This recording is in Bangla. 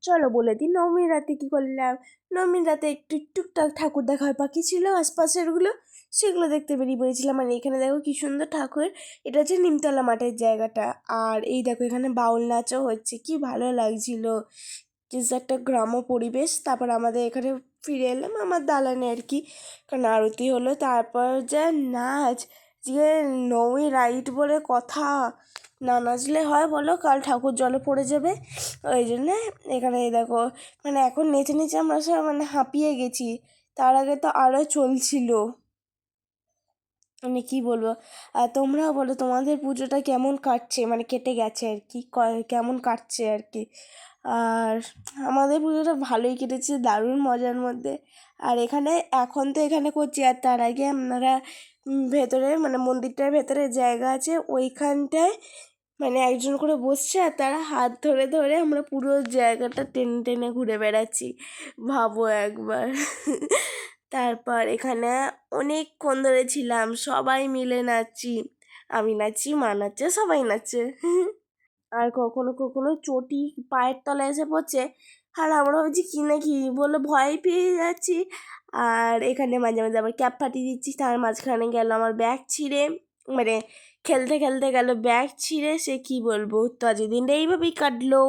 চলো বলে দিই নবমীর রাতে কী করলাম। নবমীর রাতে একটু টুকটাক ঠাকুর দেখার বাকি ছিল আশপাশেরগুলো, সেগুলো দেখতে বেরিয়ে পড়েছিলাম। আর এখানে দেখো কী সুন্দর ঠাকুর, এটা হচ্ছে নিমতলা মাঠের জায়গাটা। আর এই দেখো এখানে বাউল নাচও হচ্ছে, কি ভালো লাগছিল, কিছু একটা গ্রাম্য পরিবেশ। তারপর আমাদের এখানে ফিরে এলাম আমার দালানে আর কি, কারণ আরতি হলো। তারপর যা নাচ, যে নবমী রাইট বলে কথা, না নাচলে হয় বলো, কাল ঠাকুর জলে পড়ে যাবে। ওই জন্যে এখানে দেখো মানে এখন নেচে নেচে আমরা সব মানে হাঁপিয়ে গেছি, তার আগে তো আরও চলছিল। মানে কী বলবো। আর তোমরাও বলো তোমাদের পুজোটা কেমন কাটছে, মানে কেটে গেছে আর কি, কেমন কাটছে আর কি। আর আমাদের পুজোটা ভালোই কেটেছে, দারুণ মজার মধ্যে। আর এখানে এখন তো এখানে করছি, আর তার আগে আপনারা ভেতরে মানে মন্দিরটার ভেতরে জায়গা আছে, ওইখানটায় মানে একজন করে বসছে, আর তারা হাত ধরে ধরে আমরা পুরো জায়গাটা টেনে টেনে ঘুরে বেড়াচ্ছি, ভাবো একবার। তারপর এখানে অনেকক্ষণ ধরে ছিলাম, সবাই মিলে নাচছি, আমি নাচছি, মা নাচছে, সবাই নাচছে। আর কখনো কখনো চটি পায়ের তলায় এসে পড়ছে, আর আমরা ভাবছি কী না কি বলে ভয় পেয়ে যাচ্ছি। আর এখানে মাঝে মাঝে আবার ক্যাপ ফাটিয়ে দিচ্ছি, তার মাঝখানে গেল আমার ব্যাগ ছিঁড়ে, মানে খেলতে খেলতে গেল ব্যাগ ছিঁড়ে, সে কি বলবো, তো আজকের দিনটা এইভাবেই কাটলো।